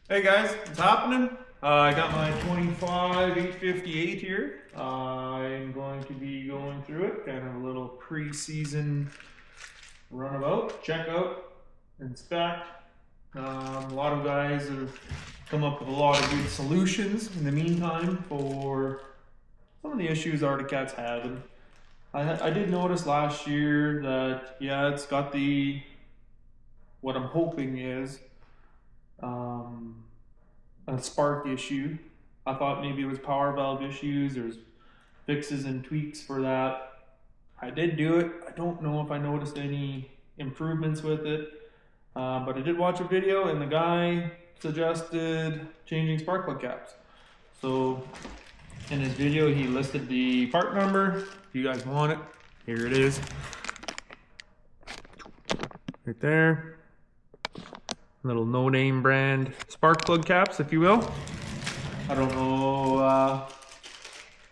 Hey guys, what's happening? I got my 25 858 here. I'm going to be going through it, kind of a little pre-season runabout, check out, inspect. A lot of guys have come up with a lot of good solutions in the meantime for some of the issues Arctic Cat's having. I did notice last year that, yeah, it's got what I'm hoping is, a spark issue. I thought maybe it was power valve issues. There's fixes and tweaks for that. I did do it. I don't know if I noticed any improvements with it, but I did watch a video and the guy suggested changing spark plug caps. So in his video, he listed the part number. If you guys want it, here it is. Right there. Little no-name brand spark plug caps, if you will. I don't know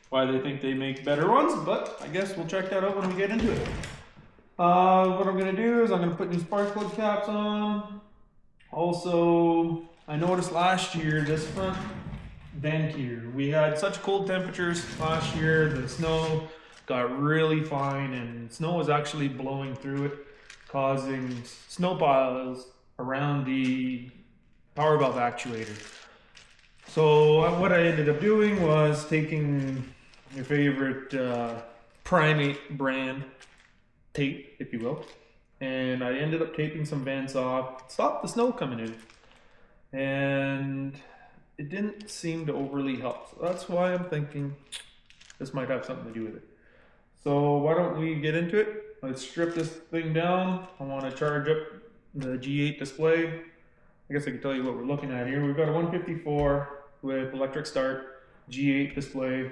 why they think they make better ones, but I guess we'll check that out when we get into it. What I'm gonna do is I'm gonna put new spark plug caps on. Also, I noticed last year this front vent here, we had such cold temperatures last year, the snow got really fine and snow was actually blowing through it, causing snow piles around the power valve actuator. So what I ended up doing was taking your favorite Primate brand tape, if you will, and I ended up taping some vents off, stopped the snow coming in, and it didn't seem to overly help. So that's why I'm thinking this might have something to do with it. So why don't we get into it? Let's strip this thing down. I want to charge up the G8 display. I guess I can tell you what we're looking at here. We've got a 154 with electric start, G8 display.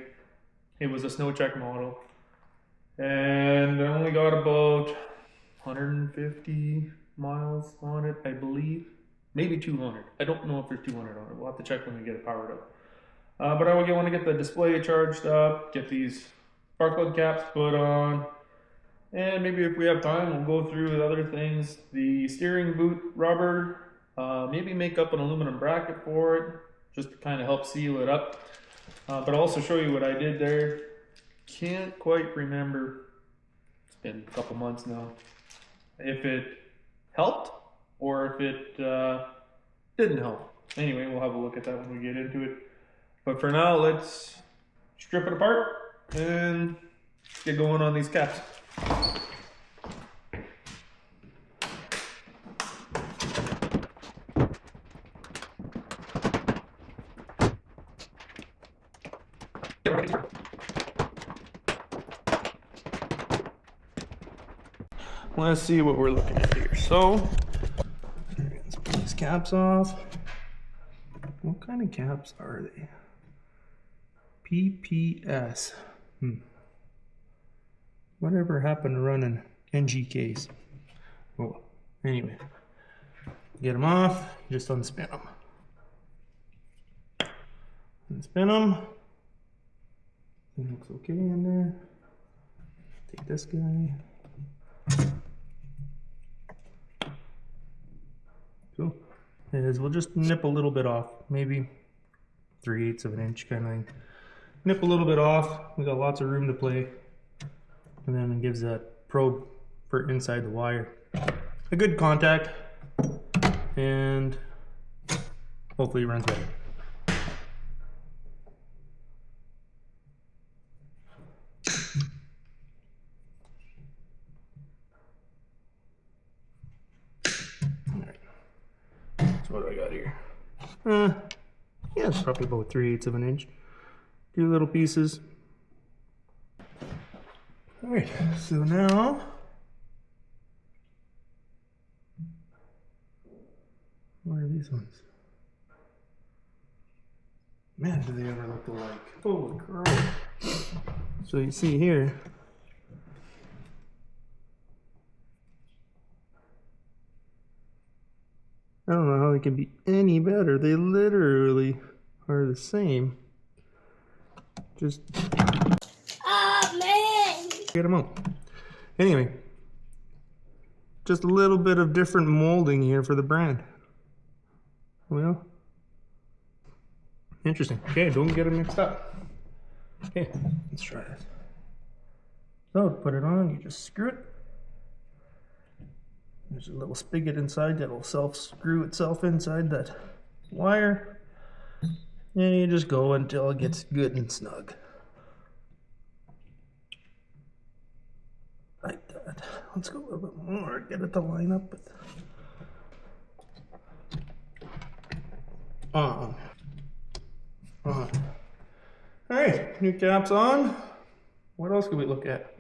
It was a SnowCheck model. And I only got about 150 miles on it, I believe. Maybe 200. I don't know if there's 200 on it. We'll have to check when we get it powered up. But I want to get the display charged up, get these spark plug caps put on, and maybe if we have time, we'll go through with other things. The steering boot rubber, maybe make up an aluminum bracket for it, just to kind of help seal it up. But I'll also show you what I did there. Can't quite remember, it's been a couple months now, if it helped or if it didn't help. Anyway, we'll have a look at that when we get into it. But for now, let's strip it apart and get going on these caps. Let's see what we're looking at here. So, let's put these caps off. What kind of caps are they? PPS. Whatever happened to running NGKs? Well, anyway, get them off, just unspin them. Unspin them. It looks okay in there. Take this guy. Cool. Is we'll just nip a little bit off, maybe 3/8 of an inch kind of thing. Nip a little bit off. We got lots of room to play. And then it gives that probe for inside the wire a good contact, and hopefully it runs better. Alright. So what do I got here? Yeah, it's probably about 3/8 of an inch. Two little pieces. Alright, so now what are these ones? Man, do they ever look alike? Holy crap. So you see here, I don't know how they can be any better. They literally are the same. Just get them out. Anyway, just a little bit of different molding here for the brand. Well, Interesting. Okay, don't get them mixed up. Okay, let's try it. So to put it on, you just screw it. There's a little spigot inside that'll self-screw itself inside that wire. And you just go until it gets good and snug. Like that. Let's go a little bit more, get it to line up with. On. Alright, new cap's on. What else can we look at?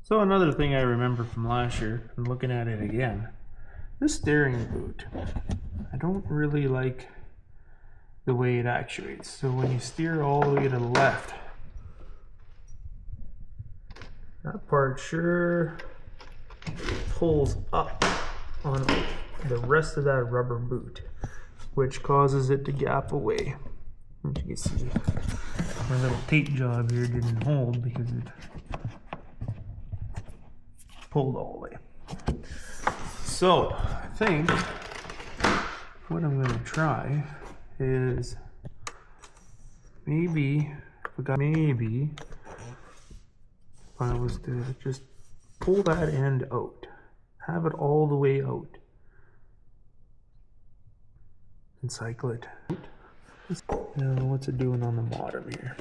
So another thing I remember from last year, and looking at it again, this steering boot, I don't really like the way it actuates. So when you steer all the way to the left, that part sure pulls up on the rest of that rubber boot, which causes it to gap away. As you can see, my little tape job here didn't hold because it pulled all the way. So I think what I'm going to try is maybe if I was to just pull that end out, have it all the way out, and cycle it. Now, what's it doing on the bottom here?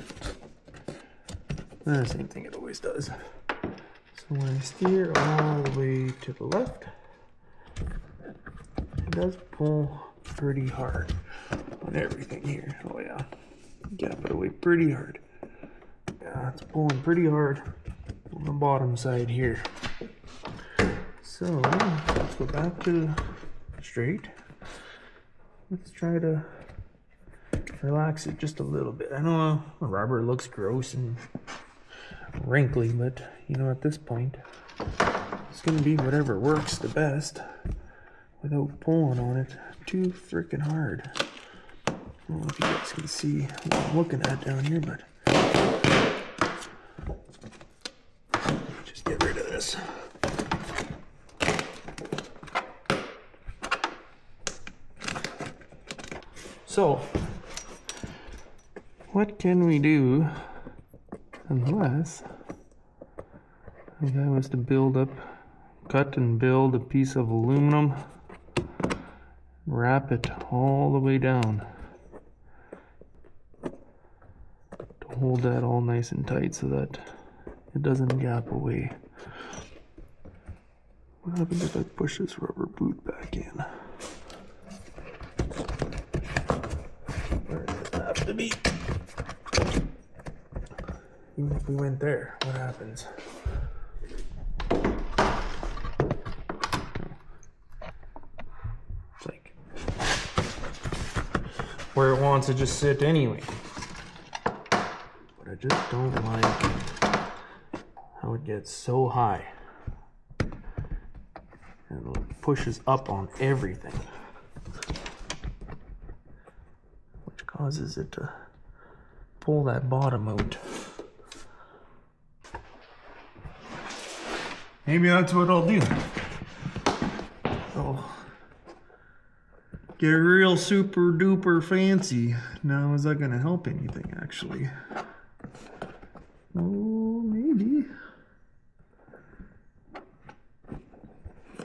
The same thing it always does. So when I steer all the way to the left, it does pull pretty hard on everything here. Oh yeah, gap it away pretty hard. Yeah, it's pulling pretty hard on the bottom side here. So let's go back to straight. Let's try to relax it just a little bit. I know the rubber looks gross and wrinkly, but you know, at this point, it's gonna be whatever works the best without pulling on it too freaking hard. I don't know if you guys can see what I'm looking at down here, but just get rid of this. So, what can we do unless if I was to cut and build a piece of aluminum, wrap it all the way down to hold that all nice and tight so that it doesn't gap away. What happens if I push this rubber boot back in? Where does it have to be? Even if we went there, what happens? It's like where it wants to just sit anyway. But I just don't like how it gets so high and it pushes up on everything, which causes it to pull that bottom out. Maybe that's what I'll do. I'll get real super duper fancy. Now, is that going to help anything actually? Oh, maybe.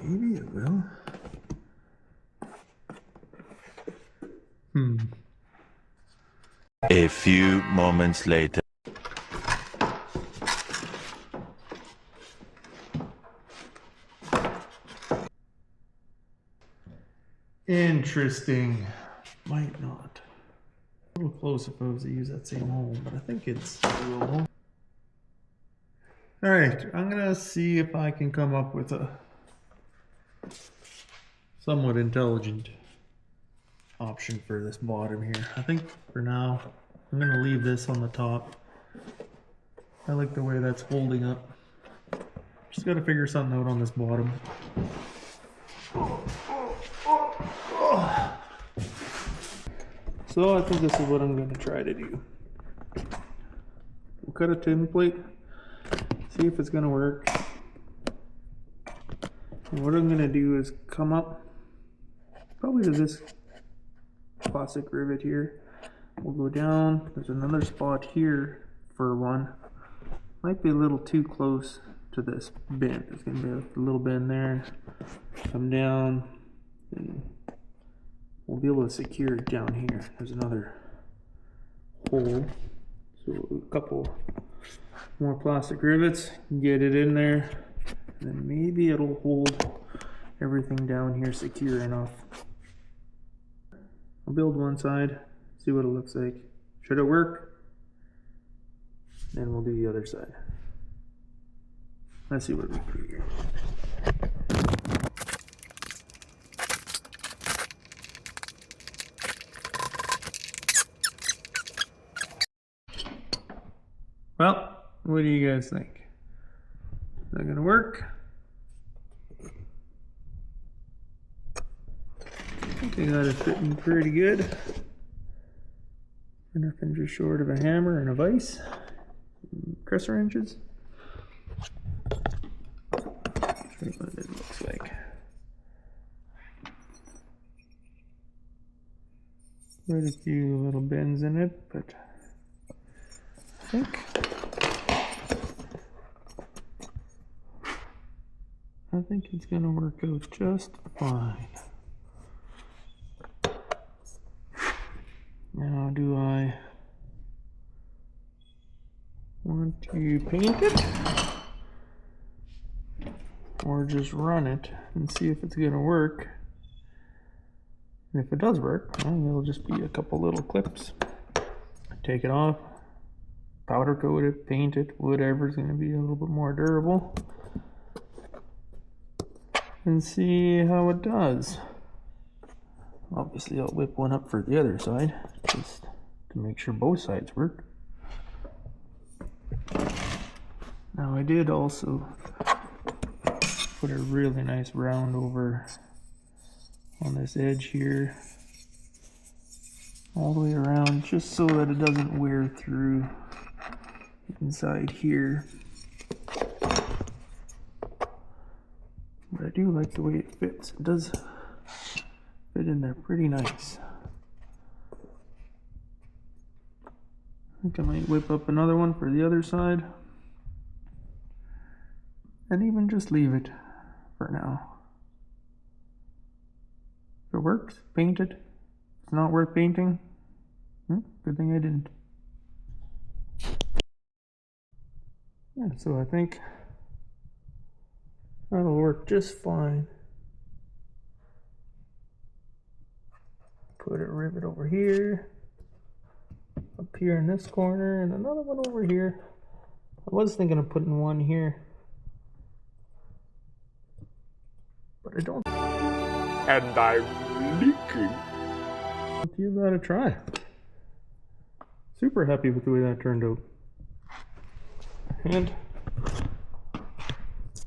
Maybe it will. A few moments later. Interesting. Might not. A little close if I was to use that same hole, but I think it's a little hole. Alright, I'm gonna see if I can come up with a somewhat intelligent option for this bottom here. I think for now, I'm gonna leave this on the top. I like the way that's holding up. Just gotta figure something out on this bottom. So I think this is what I'm going to try to do. We'll cut a tin plate, see if it's going to work. And what I'm going to do is come up probably to this plastic rivet here we'll go down. There's another spot here for one. Might be a little too close to this bend. There's gonna be a little bend there. Come down, and we'll be able to secure it down here. There's another hole. So a couple more plastic rivets, get it in there, and then maybe it'll hold everything down here secure enough. I'll build one side, see what it looks like. Should it work? Then we'll do the other side. Let's see what we can do here. Well, what do you guys think? Is that gonna work? I think I got it fitting pretty good. Nothing just short of a hammer and a vise. Crescent wrenches. Show you what it looks like. Quite a few little bends in it, but I think it's gonna work out just fine. Now, do I want to paint it or just run it and see if it's gonna work? And if it does work, well, it'll just be a couple little clips. Take it off, powder coat it, paint it, whatever's gonna be a little bit more durable, and see how it does. Obviously, I'll whip one up for the other side, just to make sure both sides work. Now, I did also put a really nice round over on this edge here, all the way around, just so that it doesn't wear through inside here. But I do like the way it fits. It does fit in there pretty nice. I think I might whip up another one for the other side, and even just leave it for now. If it works, paint it. If it's not worth painting, good thing I didn't. Yeah, so I think that'll work just fine. Put a rivet over here, up here in this corner, and another one over here. I was thinking of putting one here, but I don't. And I'm leaking. Give that a try. Super happy with the way that turned out. And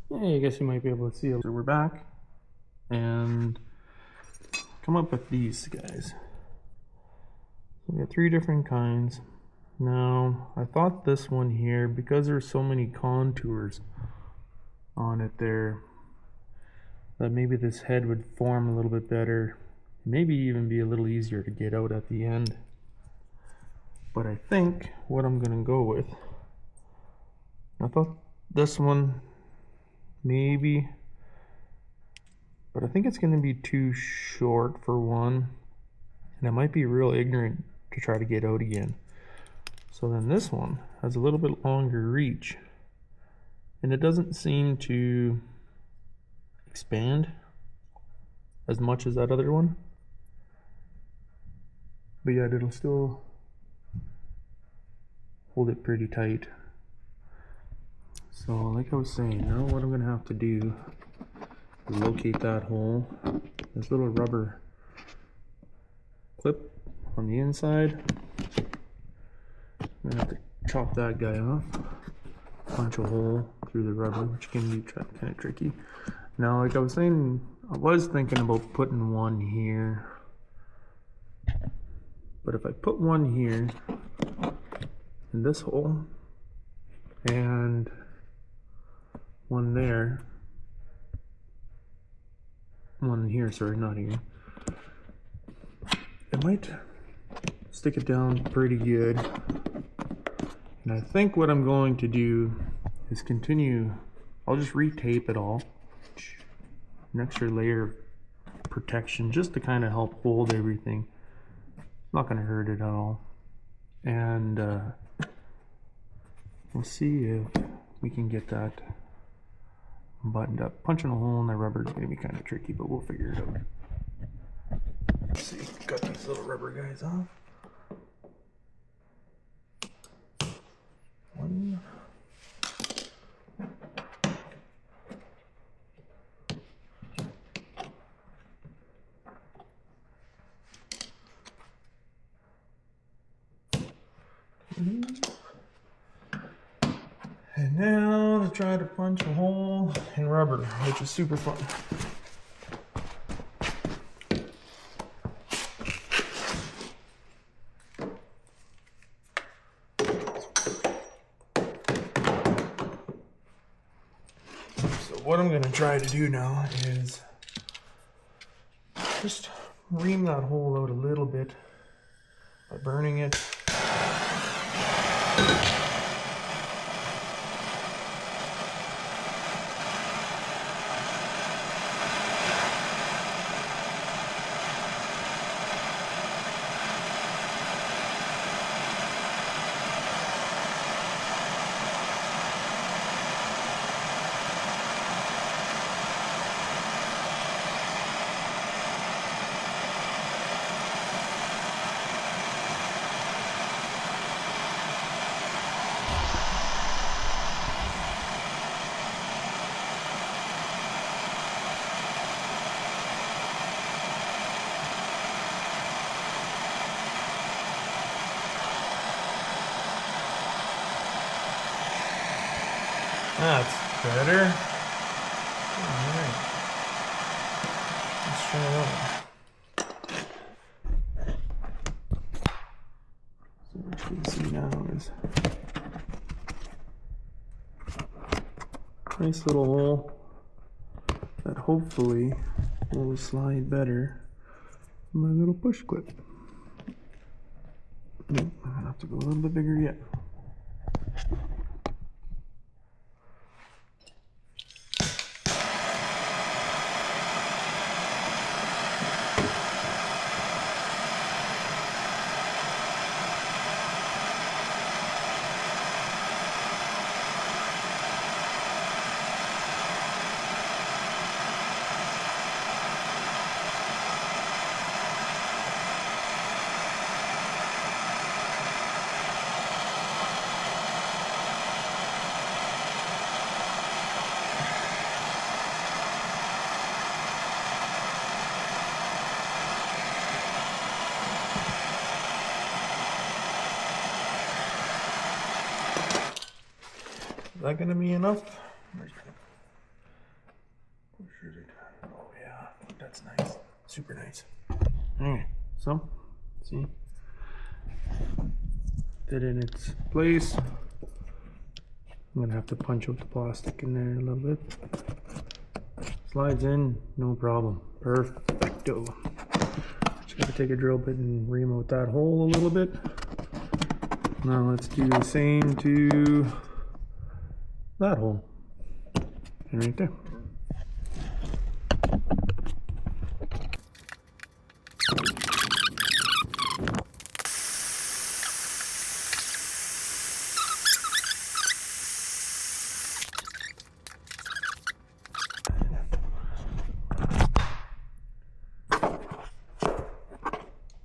yeah, I guess you might be able to see it. So we're back and come up with these guys. We got 3 different kinds. Now, I thought this one here, because there's so many contours on it there, that maybe this head would form a little bit better, maybe even be a little easier to get out at the end. But I think what I'm gonna go with, I thought this one maybe, but I think it's gonna be too short for one, and I might be real ignorant to try to get out again. So then this one has a little bit longer reach, and it doesn't seem to expand as much as that other one, but yet it'll still hold it pretty tight. So like I was saying, now what I'm gonna have to do is locate that hole. This little rubber clip on the inside, I'm gonna have to chop that guy off, punch a hole through the rubber, which can be kind of tricky. Now, like I was saying, I was thinking about putting one here, but if I put one here in this hole and one there, one here, sorry, not here, it might stick it down pretty good. And I think what I'm going to do is continue, I'll just retape it all. An extra layer of protection just to kind of help hold everything. Not going to hurt it at all. And we'll see if we can get that buttoned up. Punching a hole in the rubber is going to be kind of tricky, but we'll figure it out. Let's see, got these little rubber guys off. One. And now to try to punch a hole in rubber, which is super fun. So what I'm going to try to do now is just ream that hole out a little bit by burning it. That's better. Alright. Let's try it out. So what you can see now is a nice little hole that hopefully will slide better from my little push clip. Nope, I'm gonna have to go a little bit bigger yet. Is that gonna be enough? Oh yeah, that's nice. Super nice. Alright, so see, fit in its place. I'm gonna have to punch out the plastic in there a little bit. Slides in, no problem. Perfecto. Just gotta take a drill bit and ream out that hole a little bit. Now let's do the same to that hole. And right there.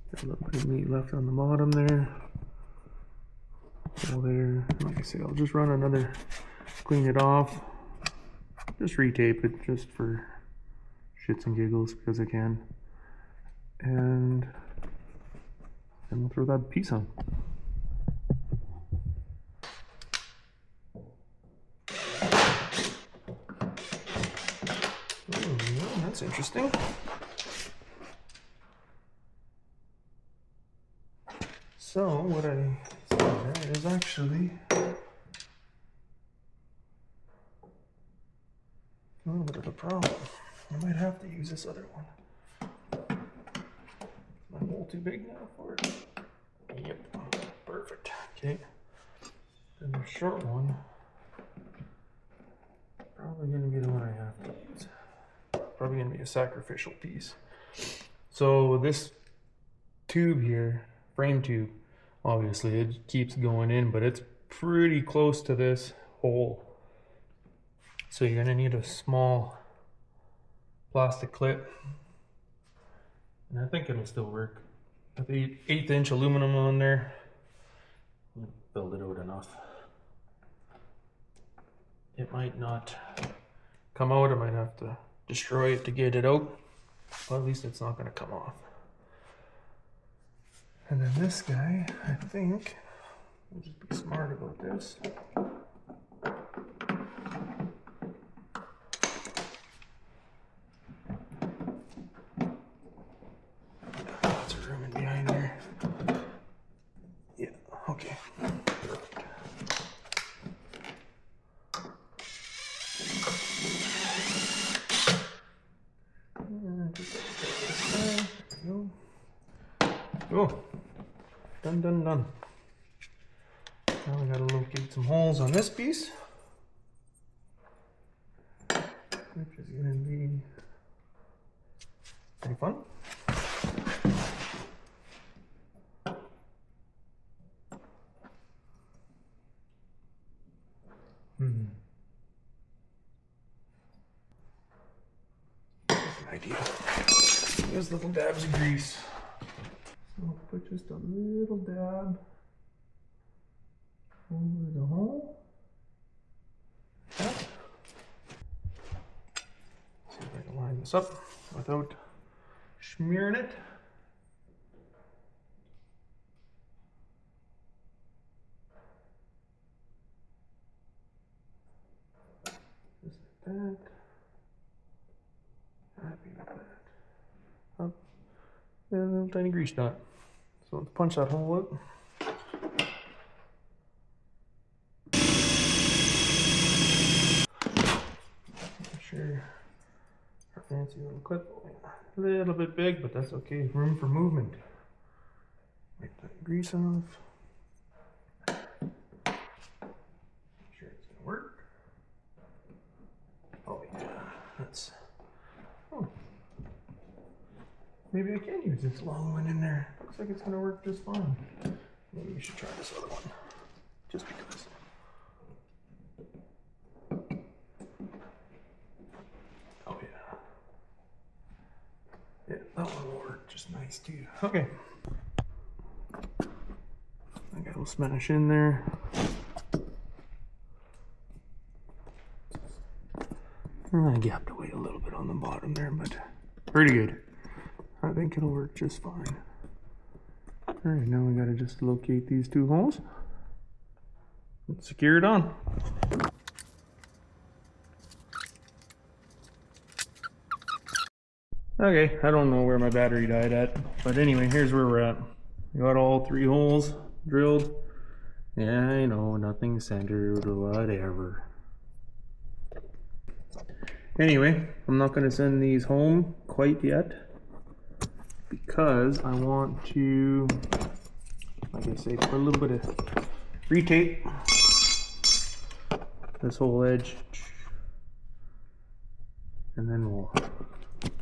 Got a little bit of meat left on the bottom there. Well, there, like I said, I'll just run another, clean it off, just retape it just for shits and giggles because I can, and then we'll throw that piece on. Oh, that's interesting. So what I see there is actually a little bit of a problem. I might have to use this other one. Is my hole too big now for it? Yep, perfect. Okay. And the short one, probably gonna be the one I have to use. Probably gonna be a sacrificial piece. So this tube here, frame tube, obviously it keeps going in, but it's pretty close to this hole. So you're gonna need a small plastic clip. And I think it'll still work. With the 1/8 inch aluminum on there, build it out enough. It might not come out, I might have to destroy it to get it out, but at least it's not going to come off. And then this guy, I think, we'll just be smart about this. Lots of room in behind there. Yeah, okay. Oh, done. Now we gotta locate some holes on this piece, which is gonna be pretty fun. That's an idea. There's little dabs of grease. So I'll put just a little dab over the hole. Yeah. See if I can line this up without smearing it. Just like that. Happy with that. Up. And a little tiny grease dot. So let's punch that hole up. Sure, our fancy little clip. A little bit big, but that's okay. Room for movement. Wipe that grease off. Make sure it's gonna work. Oh yeah, that's. Oh. Maybe I can use this long one in there. Looks like it's gonna work just fine. Maybe we should try this other one, just because. Oh yeah. Yeah, that one will work just nice too. Okay. I got a little smash in there. And I gapped away a little bit on the bottom there, but pretty good. I think it'll work just fine. Alright, now we gotta just locate these two holes and secure it on. Okay, I don't know where my battery died at, but anyway, here's where we're at. We got all 3 holes drilled. Yeah, I know, nothing centered or whatever. Anyway, I'm not gonna send these home quite yet, because I want to, like I say, put a little bit of retape this whole edge, and then we'll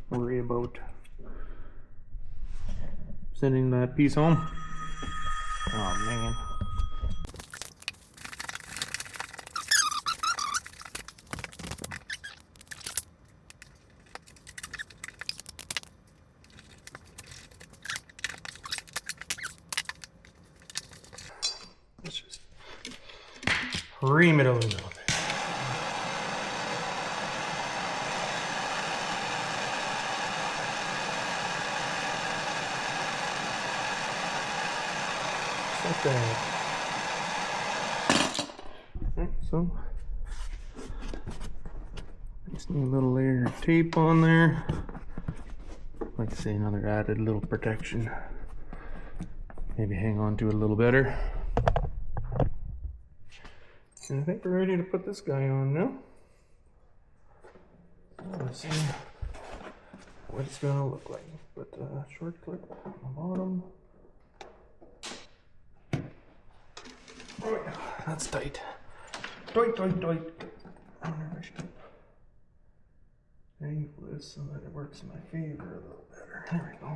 worry about sending that piece home. Oh man. Let's just ream it a little bit. Just like that. Alright, so just need a little layer of tape on there. Like I say, another added little protection. Maybe hang on to it a little better. And I think we're ready to put this guy on now. Let's see what it's gonna look like. Put a short clip on the bottom. Oh yeah, that's tight. Tight. I wonder if I should angle this so that it works in my favor a little better. There we go.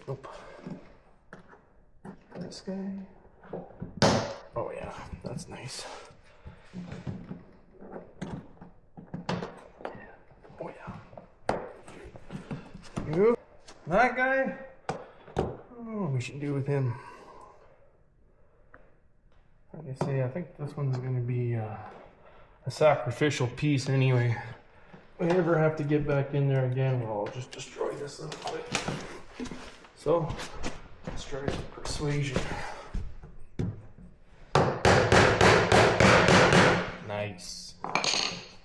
Nope. This guy. Oh yeah, that's nice. Oh yeah. You. That guy. Oh, we should do with him. Like I say, I think this one's going to be a sacrificial piece anyway. If I ever have to get back in there again, well, I'll just destroy this little quick. So, let's try some persuasion. Nice.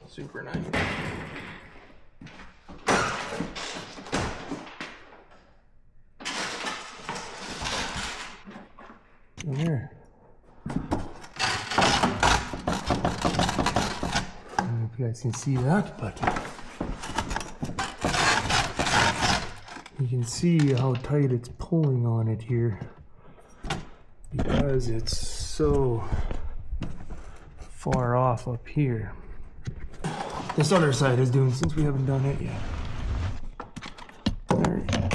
Super nice. Here. I don't know if you guys can see that, but you can see how tight it's pulling on it here because it's so far off up here. This other side is doing, since we haven't done it yet. There you go.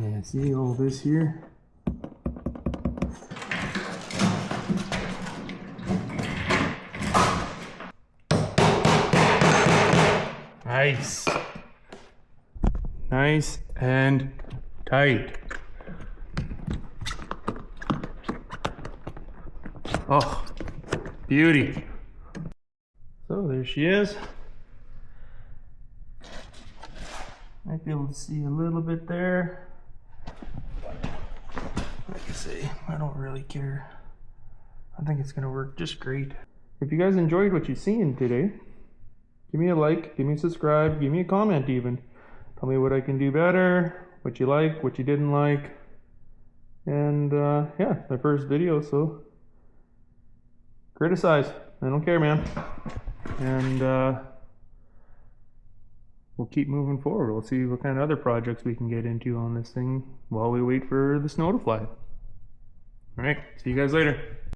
Yeah, see all this here? Nice. Nice and tight. Oh, beauty. So there she is. Might be able to see a little bit there. Like I say, I don't really care. I think it's gonna work just great. If you guys enjoyed what you've seen today, give me a like, give me a subscribe, give me a comment even. Tell me what I can do better, what you like, what you didn't like. And yeah, it's my first video, so criticize. I don't care, man. And we'll keep moving forward. We'll see what kind of other projects we can get into on this thing while we wait for the snow to fly. All right, see you guys later.